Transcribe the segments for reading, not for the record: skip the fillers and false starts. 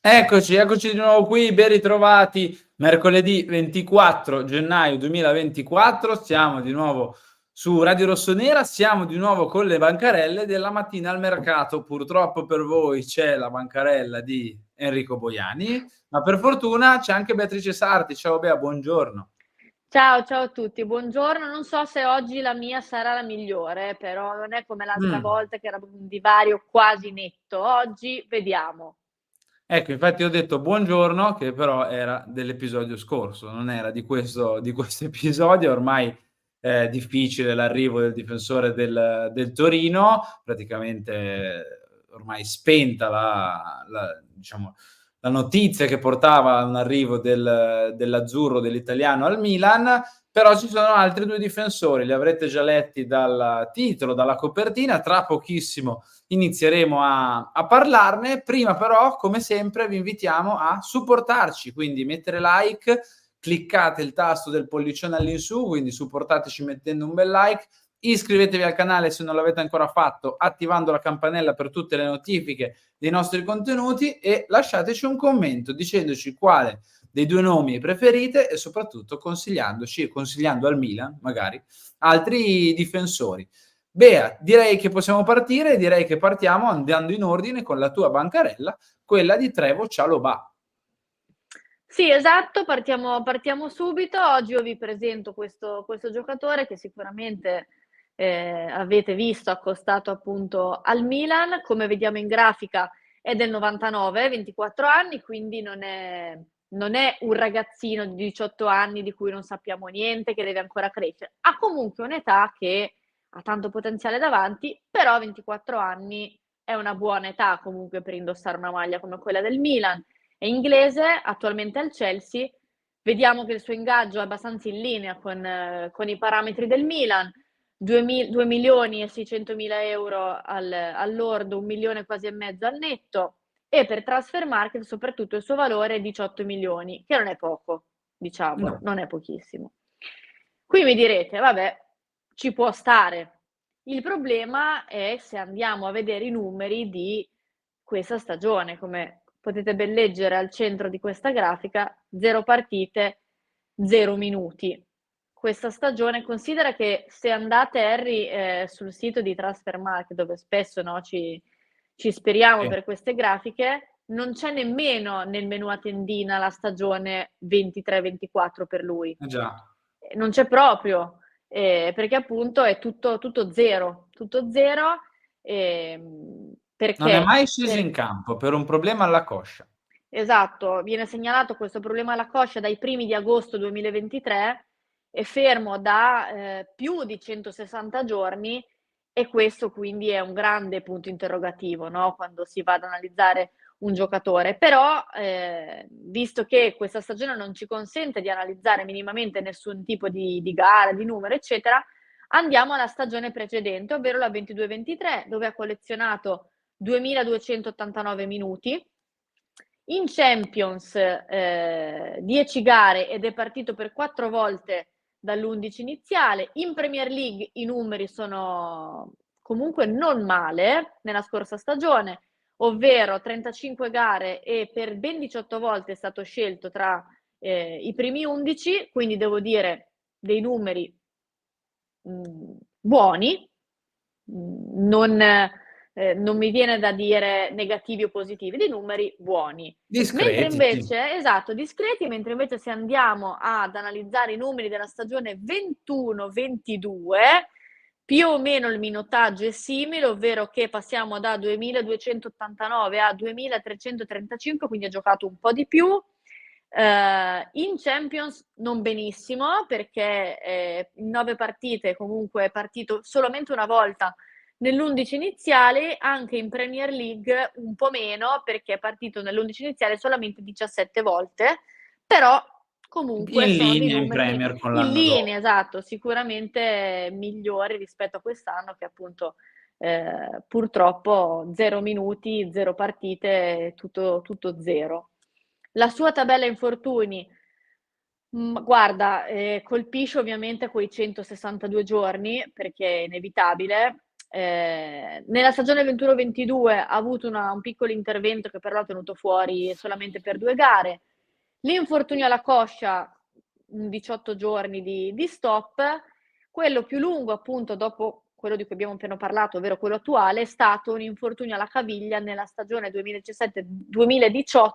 Eccoci di nuovo qui, ben ritrovati. Mercoledì 24 gennaio 2024, siamo di nuovo su Radio Rossonera, siamo di nuovo con le bancarelle della mattina al mercato. Purtroppo per voi c'è la bancarella di Enrico Boiani, ma per fortuna c'è anche Beatrice Sarti. Ciao Bea, buongiorno. Ciao, ciao a tutti, buongiorno. Non so se oggi la mia sarà la migliore, però non è come l'altra Mh. volta che era un divario quasi netto. Oggi vediamo. Ecco, infatti ho detto buongiorno, che però era dell'episodio scorso, non era di questo episodio. Ormai è difficile l'arrivo del difensore del Torino, praticamente ormai spenta la diciamo, la notizia che portava a un arrivo dell'azzurro, dell'italiano al Milan, però ci sono altri 2 difensori, li avrete già letti dal titolo, dalla copertina. Tra pochissimo inizieremo a parlarne. Prima però, come sempre, vi invitiamo a supportarci, quindi mettere like, cliccate il tasto del pollicione all'insù, quindi supportateci mettendo un bel like, iscrivetevi al canale se non l'avete ancora fatto, attivando la campanella per tutte le notifiche dei nostri contenuti, e lasciateci un commento dicendoci quale dei 2 nomi preferite e soprattutto consigliandoci e consigliando al Milan magari altri difensori. Bea, direi che possiamo partire, direi che partiamo andando in ordine con la tua bancarella, quella di Trevoh Chalobah. Sì, esatto, partiamo subito. Oggi io vi presento questo giocatore che sicuramente, avete visto accostato appunto al Milan. Come vediamo in grafica è del 99, 24 anni, quindi non è un ragazzino di 18 anni di cui non sappiamo niente, che deve ancora crescere. Ha comunque un'età che ha tanto potenziale davanti, però 24 anni è una buona età comunque per indossare una maglia come quella del Milan. È inglese, attualmente al Chelsea. Vediamo che il suo ingaggio è abbastanza in linea con i parametri del Milan, 2.600.000 € al lordo, 1 milione quasi e mezzo al netto, e per Transfermarkt soprattutto il suo valore è 18 milioni, che non è poco, diciamo, No. non è pochissimo. Qui mi direte, vabbè, ci può stare. Il problema è se andiamo a vedere i numeri di questa stagione. Come potete ben leggere al centro di questa grafica, 0 partite, 0 minuti. Questa stagione, considera che se andate, Harry, sul sito di Transfermarkt, dove spesso, no, ci ispiriamo Sì. per queste grafiche, non c'è nemmeno nel menu a tendina la stagione 23-24 per lui. Già. Non c'è proprio, perché appunto è tutto 0, tutto 0, Non è perché mai sceso in campo per un problema alla coscia. esatto, viene segnalato questo problema alla coscia dai primi di agosto 2023, è fermo da, più di 160 giorni, e questo quindi è un grande punto interrogativo, no, quando si va ad analizzare un giocatore. Però, visto che questa stagione non ci consente di analizzare minimamente nessun tipo di gara, di numero, eccetera, andiamo alla stagione precedente, ovvero la 22-23, dove ha collezionato 2.289 minuti. In Champions, 10 gare ed è partito per 4 volte dall'11 iniziale. In Premier League i numeri sono comunque non male nella scorsa stagione, ovvero 35 gare e per ben 18 volte è stato scelto tra i primi 11, quindi devo dire dei numeri buoni, non mi viene da dire negativi o positivi, dei numeri buoni. Mentre Discreti, sì. invece esatto, discreti, mentre invece se andiamo ad analizzare i numeri della stagione 21-22, più o meno il minutaggio è simile, ovvero che passiamo da 2.289 a 2.335, quindi ha giocato un po' di più. In Champions non benissimo, perché, in 9 partite comunque è partito solamente una volta nell'11 iniziale. Anche in Premier League un po' meno, perché è partito nell'11 iniziale solamente 17 volte, però comunque In sono dei linea in numeri Premier con in l'anno linea, dopo. esatto, sicuramente migliori rispetto a quest'anno che appunto, purtroppo 0 minuti, 0 partite, tutto 0. La sua tabella infortuni, guarda, colpisce ovviamente quei 162 giorni, perché è inevitabile. Nella stagione 21-22 ha avuto un piccolo intervento che però l'ha tenuto fuori solamente per 2 gare. L'infortunio alla coscia, 18 giorni di stop. Quello più lungo, appunto, dopo quello di cui abbiamo appena parlato, ovvero quello attuale, è stato un infortunio alla caviglia nella stagione 2017-2018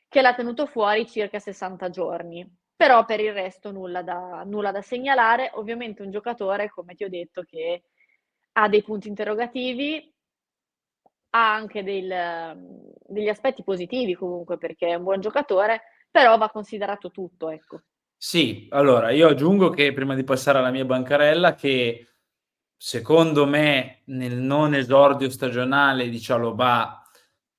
che l'ha tenuto fuori circa 60 giorni. Però per il resto nulla da segnalare. Ovviamente un giocatore, come ti ho detto, che ha dei punti interrogativi, ha anche degli aspetti positivi comunque, perché è un buon giocatore, però va considerato tutto, ecco. Sì, allora io aggiungo che prima di passare alla mia bancarella che secondo me nel non esordio stagionale di Cialobà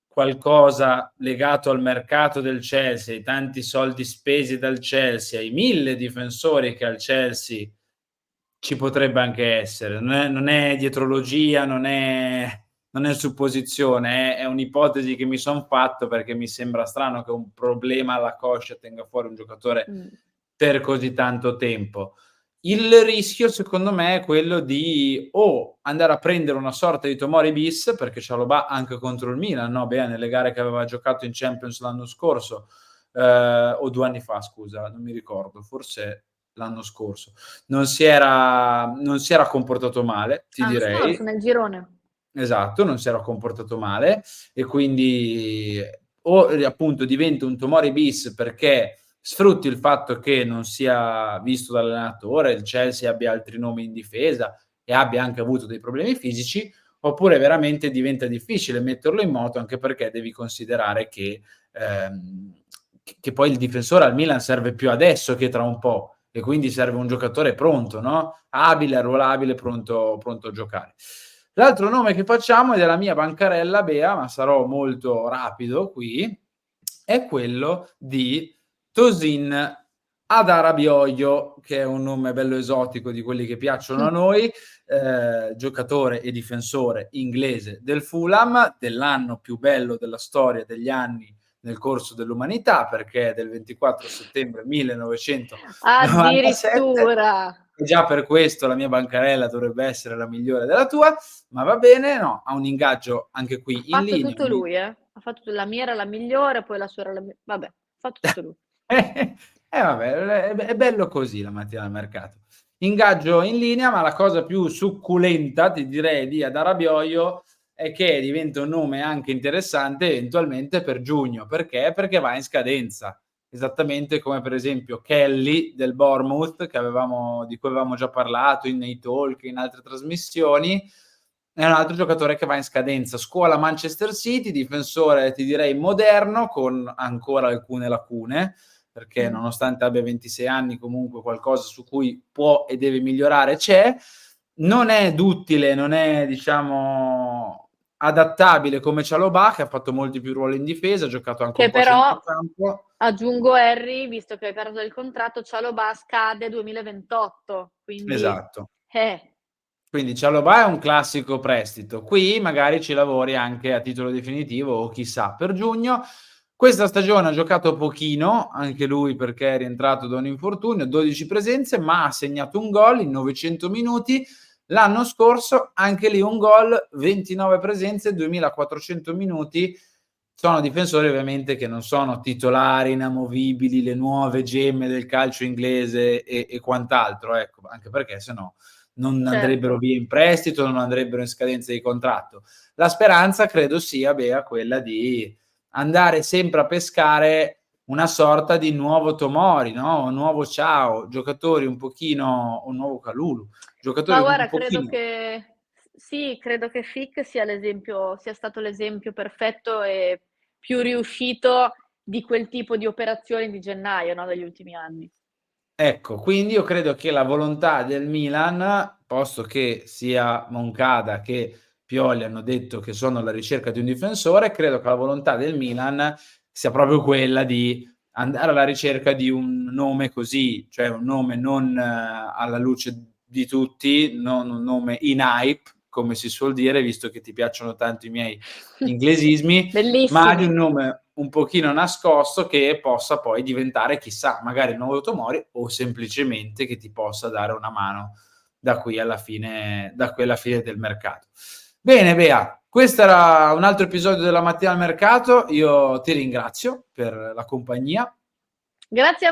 qualcosa legato al mercato del Chelsea, ai tanti soldi spesi dal Chelsea, ai 1000 difensori che ha il Chelsea, ci potrebbe anche essere. Non è dietrologia, non è supposizione, è un'ipotesi che mi son fatto perché mi sembra strano che un problema alla coscia tenga fuori un giocatore Mh. per così tanto tempo. Il rischio secondo me è quello di o andare a prendere una sorta di Tomori bis, perché Cialobà anche contro il Milan, no, beh, nelle gare che aveva giocato in Champions l'anno scorso, o 2 anni fa scusa, non mi ricordo, forse l'anno scorso, non si era comportato male, ti L'anno scorso direi. nel girone. Esatto, non si era comportato male e quindi o appunto diventa un Tomori bis perché sfrutti il fatto che non sia visto dall'allenatore, il Chelsea abbia altri nomi in difesa e abbia anche avuto dei problemi fisici, oppure veramente diventa difficile metterlo in moto, anche perché devi considerare che poi il difensore al Milan serve più adesso che tra un po' e quindi serve un giocatore pronto, no, abile, arruolabile, pronto a giocare. L'altro nome che facciamo è della mia bancarella Bea, ma sarò molto rapido qui, è quello di Tosin Adarabioio, che è un nome bello esotico di quelli che piacciono a noi, giocatore e difensore inglese del Fulham, dell'anno più bello della storia degli anni nel corso dell'umanità, perché è del 24 settembre 1997 Addirittura! e già per questo la mia bancarella dovrebbe essere la migliore della tua, ma va bene, no, ha un ingaggio anche Ha qui in fatto linea. tutto lui, eh. Ha fatto la mia era la migliore, poi la sua era la mi vabbè, ha fatto tutto lui. Vabbè, è bello così la mattina al mercato. Ingaggio in linea, ma la cosa più succulenta, ti direi, di Adarabioio è che diventa un nome anche interessante eventualmente per giugno. Perché? Perché va in scadenza. Esattamente come per esempio Kelly del Bournemouth, di cui avevamo già parlato nei talk, in altre trasmissioni, è un altro giocatore che va in scadenza. Scuola Manchester City, difensore ti direi moderno, con ancora alcune lacune, perché Mh. nonostante abbia 26 anni comunque qualcosa su cui può e deve migliorare c'è. Non è duttile, non è diciamo adattabile come Cialobà, che ha fatto molti più ruoli in difesa, ha giocato anche un Che po' a però, centrocampo. aggiungo Harry, visto che hai parlato del contratto, Cialobà scade 2028, quindi Esatto. eh. Quindi Cialobà è un classico prestito. Qui magari ci lavori anche a titolo definitivo o chissà per giugno. Questa stagione ha giocato pochino, anche lui perché è rientrato da un infortunio, 12 presenze, ma ha segnato un gol in 900 minuti. L'anno scorso anche lì un gol, 29 presenze, 2400 minuti. Sono difensori ovviamente che non sono titolari inamovibili, le nuove gemme del calcio inglese e quant'altro, ecco, anche perché se no non andrebbero Certo. via in prestito, non andrebbero in scadenza di contratto. La speranza credo sia, Bea, quella di andare sempre a pescare una sorta di nuovo Tomori, no, un nuovo Ciao, giocatori un pochino un nuovo Kalulu, Ma giocatori un guarda, credo pochino. che sì, credo che Flick sia stato l'esempio perfetto e più riuscito di quel tipo di operazioni di gennaio, no, degli ultimi anni. Ecco, quindi io credo che la volontà del Milan, posto che sia Moncada che Pioli hanno detto che sono alla ricerca di un difensore, credo che la volontà del Milan sia proprio quella di andare alla ricerca di un nome così, cioè un nome non alla luce di tutti, non un nome in hype, come si suol dire, visto che ti piacciono tanto i miei inglesismi, ma di un Bellissimi. nome un pochino nascosto che possa poi diventare, chissà, magari il nuovo Tomori o semplicemente che ti possa dare una mano da qui alla fine del mercato. Bene Bea, questo era un altro episodio della mattina al mercato, io ti ringrazio per la compagnia. Grazie a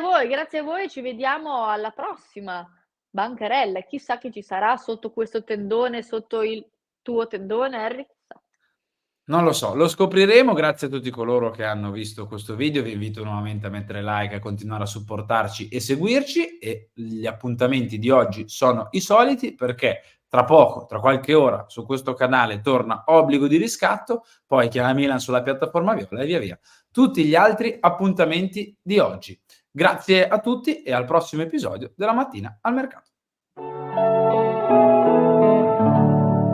voi, ci vediamo alla prossima bancarella. Chissà chi ci sarà sotto questo tendone, sotto il tuo tendone, Harry? Chissà. Non lo so, lo scopriremo. Grazie a tutti coloro che hanno visto questo video. Vi invito nuovamente a mettere like, a continuare a supportarci e seguirci. E gli appuntamenti di oggi sono i soliti, perché tra poco, tra qualche ora, su questo canale torna Obbligo di riscatto, poi Chiama Milan sulla piattaforma Viola e via via. Tutti gli altri appuntamenti di oggi. Grazie a tutti e al prossimo episodio della mattina al mercato.